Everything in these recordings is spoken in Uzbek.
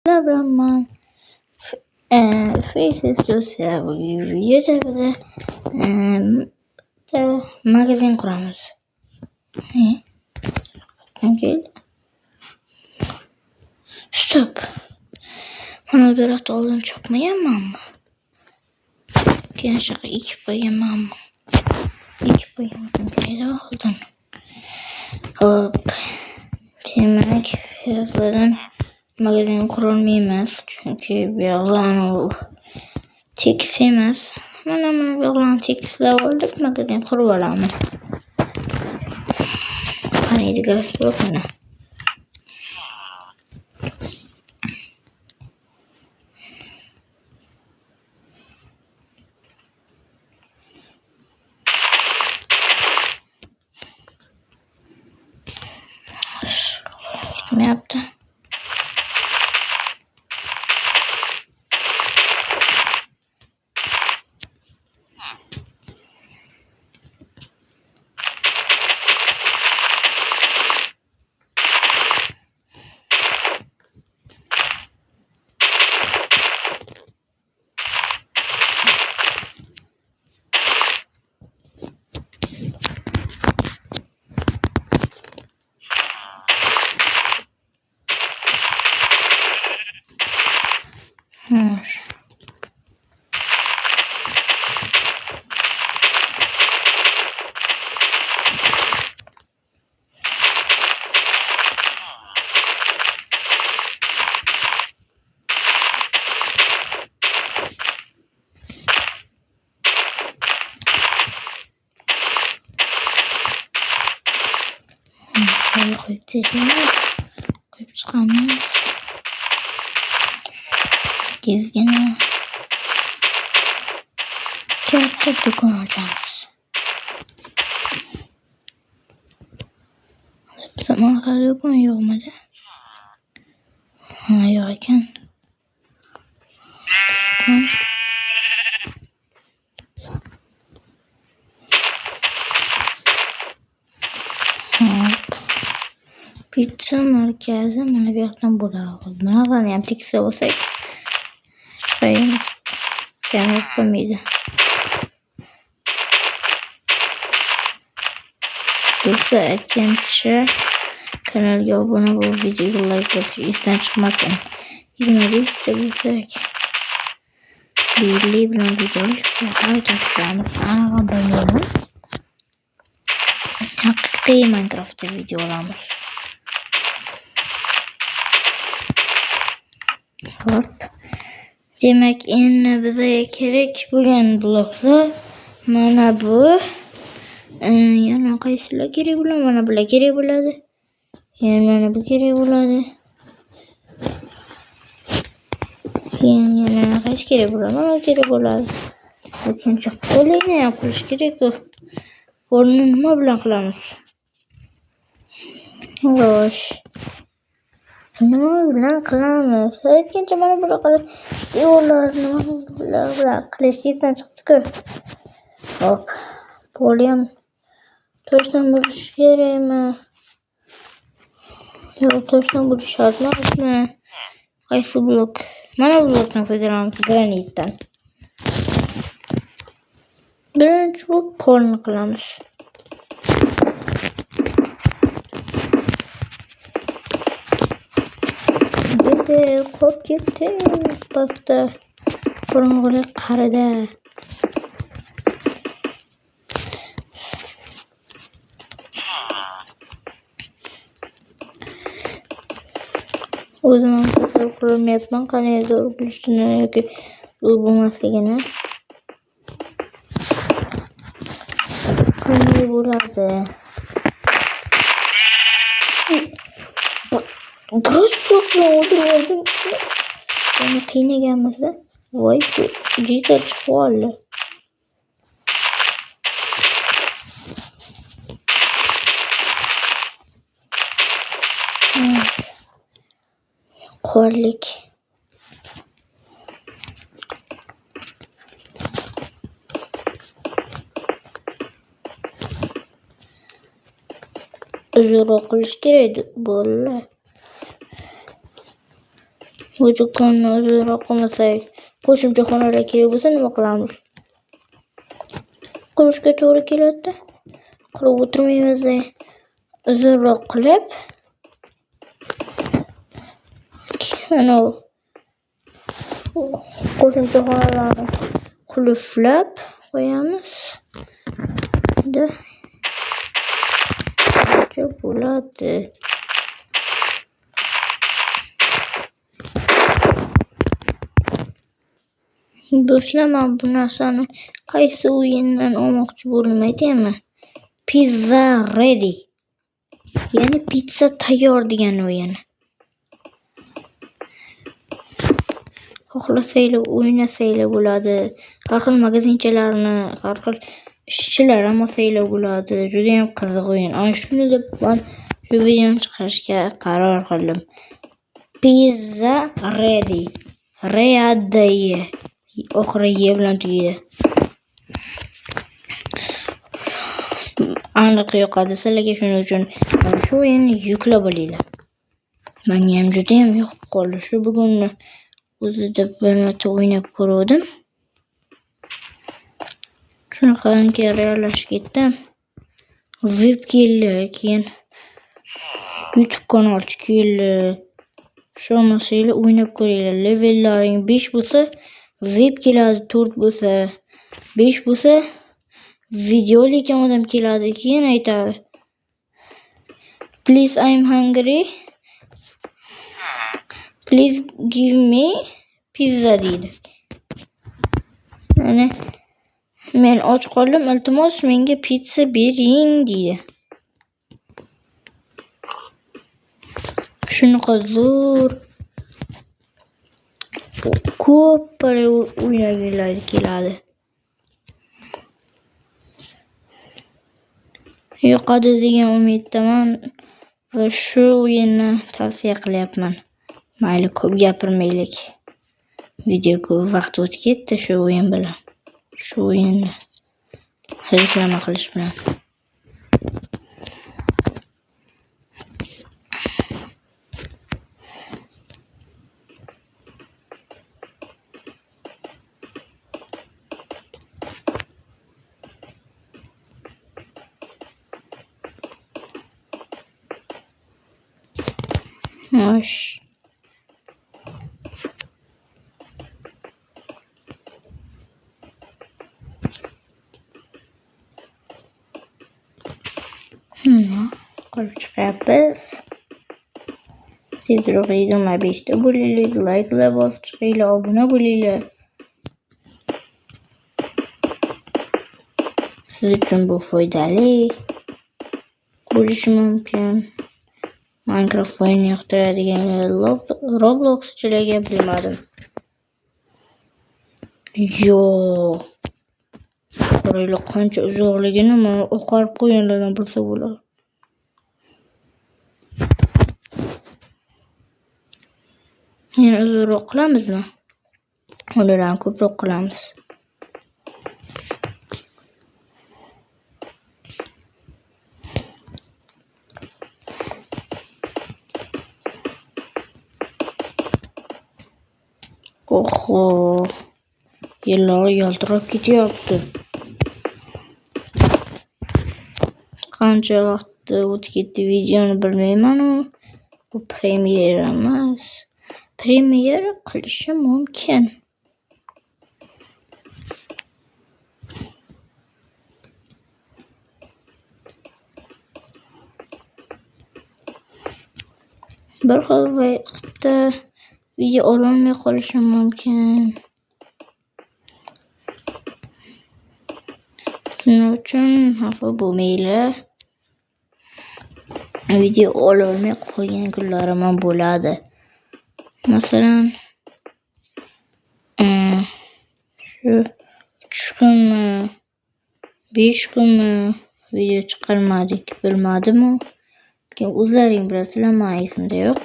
Abraman faces do'stlar bu videoda magazin quramiz. Stop. Mana bu daraxt oldin chopmaganmanmi? Keyin shaqa ekib qo'yganmanmi? Ekib qo'yganman oldin. Hop. Demak, yo'qlardan magazin qurolmaymiz, chunki bu yoqdan u tekis emas. Mana bu yoqdan tekislab oldik, magazin qurib olamiz. Qaniydi gaz bo'lgani. Ne yaptı? Koyup çıkamayız. Gezgine kağıtta dükkan alacağız. Bu zamana kadar dükkan yok mu de? Yok iken. Pizza merkezi mana bu yoqdan bo'ladi. Mana ham teksa bo'lsak, chiqaymiz. Bo'lmaydi. Do'stlar, aytgancha kanalga obuna bo'lib, videoga like bosib, esdan chiqmasin. 25 ta bo'lsak, birlik bilan video harakat qilamiz. Aniq bilmayman. Haqiqiy Minecraftda video olamiz. Hop. Demak, endi bizga kerak bo'lgan bloklar mana bu. Yana qaysilar kerak bo'ladi? Mana bular kerak bo'ladi. Yana bu kerak bo'ladi. Keyin yana qaysi kerak bo'ladi? Mana kerak bo'ladi. Ikkinchi qo'lini ham qilish kerak-ku. Qo'lni nima bilan qilamiz? Xo'sh. Nima bilan qilamiz? Aytgancha mana bunaqa qilib yo'llarni bilan qilishdan chiqdi-ku. Hop. Qo'li ham toshdan bo'lish kerakmi? Yo'q, toshdan bo'lish shart emasmi? Qaysi blok? Mana bu blokdan foydalanamiz, granitdan. Birinchi bu qo'lni qilamiz. Qop ketdi. Pasta qorong'ulik qarida. O'zim ham tasavvur qilmayapman, qanday zo'r bo'lishini yoki zo'r bo'lmasligini. Qanday bo'ladi? Gross blokni o'ldirib buni qiynaganmizda. Voy, juda chiqib oldi. Qo'llik. Zo'roq qilish kerak bolalar. Bu do'konni o'zroq qilmasak, qo'shimcha xonalar kerak bo'lsa nima qilamiz? Qurishga to'g'ri keladi. Qurib o'tirmaymiz. Uzunroq qilib, ana qo'shimcha xonalarni qulflab qo'yamiz. Bo'ladi. Do'stlar, men bu narsani qaysi o'yindan olmoqchi bo'ldim aytaymi? Pizza ready. Ya'ni pizza tayyor degan o'yin. Xohlasanglar o'ynasanglar bo'ladi. Har xil magazinchalarni, har xil ishchilar ham olsanglar bo'ladi. Juda ham qiziq o'yin. Ana shuni deb men shu videoni chiqarishga qaror qildim. Pizza ready. Ready. Oxiri ye bilan tugaydi. Aniq yoqadi sizlarga, shuning uchun shu o'yinni yuklab olinglar. Menga ham juda ham yoqib qoldi. Shu bugunni o'zida bir marta o'ynab ko'rdim. Shunaqangi reallashib ketdim. VIP keldi, keyin YouTube kanalchi keldi. Sho'masanglar o'ynab ko'ringlar. Levellaring 5 bo'lsa VIP keladi, 4 bo'lsa 5 bo'lsa video lekin odam keladi, keyin aytadi. Please I'm hungry. Please give me pizza deydi. Mana men och qoldim, iltimos menga pizza bering deydi. Shunaqa zo'r ko'p pora o'ynaganlar keladi. Yoqadi degan umiddaman va shu o'yinni tavsiya qilyapman. Mayli, ko'p gapirmaylik. Video ko'p vaqt o'tib ketdi shu o'yin bilan. Shu o'yinni reklama qilish bilan. Hoş. Qolib chiqyapmiz. Tezroq yigirma 5 ta bo'linglar, like'lar bosib chiqinglar, obuna bo'linglar. Siz uchun bu foydali bo'lishi mumkin. Minecraft o'yinini yoqtiradiganlar, Robloxchilarga bilmadim. Qaranglar qancha uzoqligini mana oqarib qo'yganlardan bilsa bo'ladi. Yana uzoqroq qilamizmi? Ulardan ko'proq qilamiz. Oho, yerlar yaltirab ketyapti. Qancha vaqt o'tib ketdi videoni bilmayman. Bu premyera emas. Premyera qilishim mumkin. Bir xil vaqtda video ololmay qolishim mumkin. Shuning uchun xafa bo'lmanglar. Video ololmay qolgan kunlarim ham bo'ladi. Masalan, shu 3 kunmi, 5 kunmi video chiqarmadik, bilmadim-ku. Lekin o'zlaring bilasizlar, men esimda yo'q.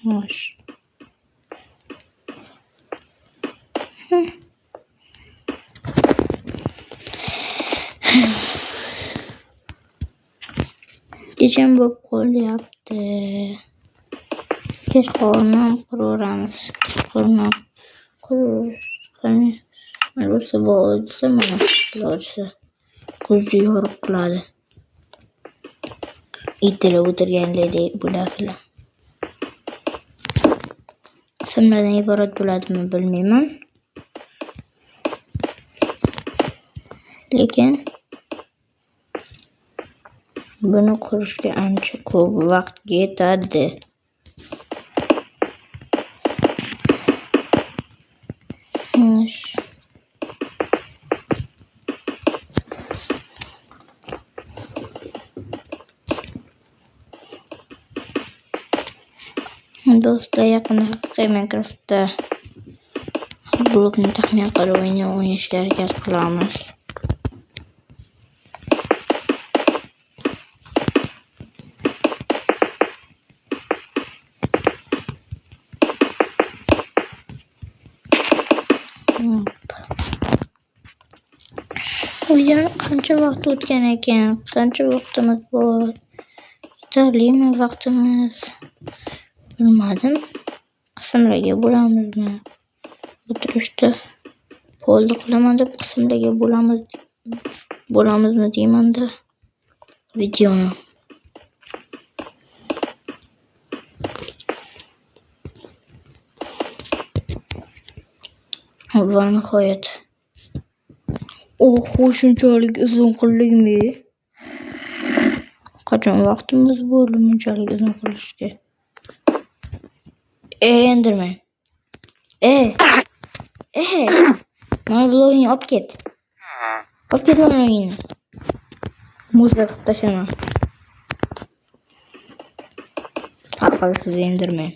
Xo'sh. Kecham bo'lib qolyapti. Kechqurun quraveramiz. Kechqurun quramiz. Rosa bo'lsa mana iloji ko'zni yorug' qiladi. Ertalab o'tirganlardek bo'ladilar. Qismlardan iborat bo'ladimi bilmayman. Lekin buni qurishga ancha ko'p vaqt ketadi. Do'stlar, yaqinda haqiqiy Minecraftda blokni taxmin qilib o'ynashga harakat qilamiz. Videoni qancha vaqt o'tgan ekan? Qancha vaqtimiz bor? Yetarlimi vaqtimiz? Bilmadim. Qismlarga bo'lamizmi? O'tirishda polni qilaman deb qismlarga bo'lamizmi deymanda videoni. Va nihoyat. Shunchalik uzun qildingmi? Qachon vaqtimiz bo'ldi bunchalik uzun qilishga? Enderman. Mana blogingni olib ket. Olib ket mana blogingni. Muzlar qilib tashlama. Aqlsiz Enderman.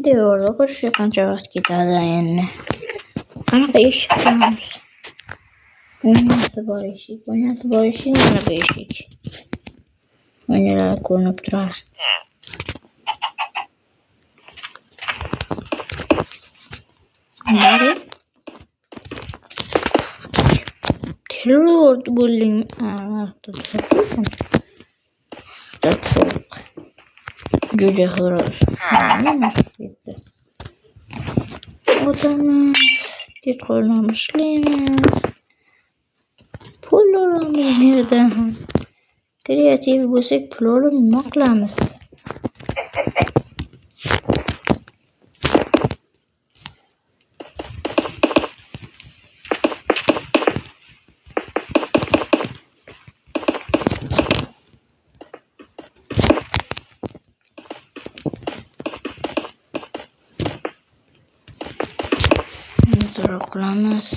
Devorga qurishga qancha vaqt ketadi endi? Qanaqa eshik qilamiz? O'ynasi bor eshik, mana bu eshik. O'ynalar ko'rinib turadi. Bari Teleport bo'ling. Juda xo'roz. O'tamiz. Kechqurun ishlaymiz. Pul olamiz yerdan ham. Kreativ bo'lsak pul olib nima qilamiz? Qilamiz.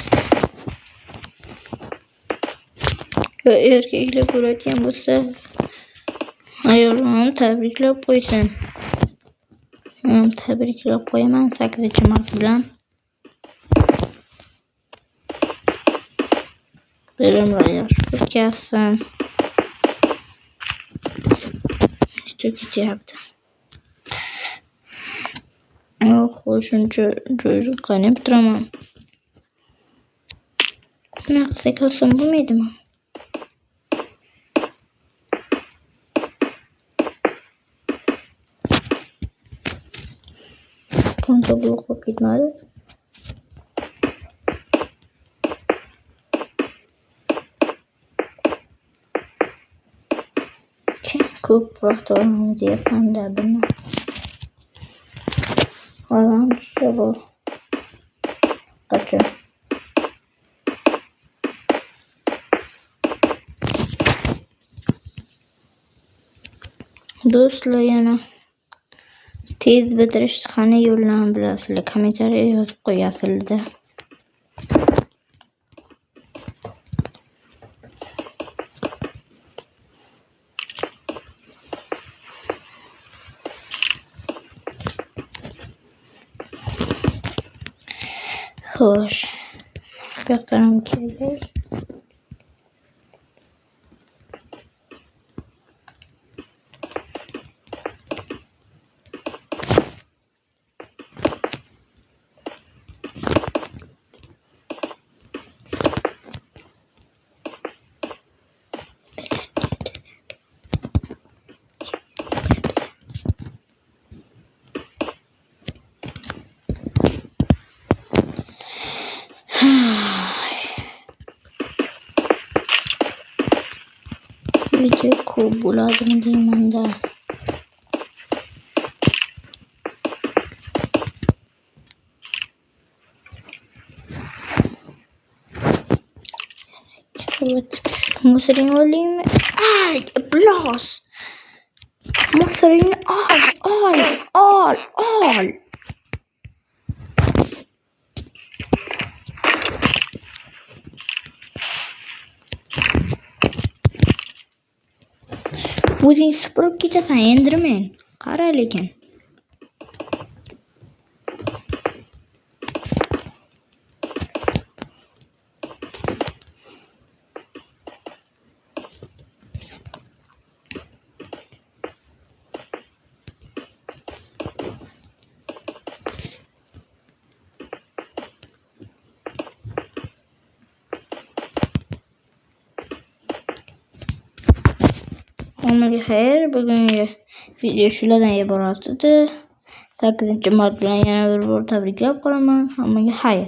Erkaklar ko'rayotgan bo'lsa, ayollarni tabriklab qo'ysin. Tabriklab qo'yaman 8-mart bilan. Bilimlar yaxshi o'tkazsin. Ishga ketyapti. Shuncha joyda qanib turaman. Naqsa qilsam bo'lmaydimi? Qancha blok bo'lib ketmadi? Ko'p vaqt olaman deyapman-da buni. Olam tushsa bu. do'stlar yana tez bitirish qanday yo'llarni bilasizlar? Kommentariya yozib qo'yasizlar. Xo'sh, bu yoqqa ham kerak. Video ko'p bo'ladimi deymanda. Musring olaymi? Ay, iblos! Musringni ol. O'zing supurib ketasan, endirmen. Qara lekin. Hammaga xayr, bugungi video shulardan iborat edi. 8-mart bilan yana bir bor tabriklab qolaman. Hammaga xayr.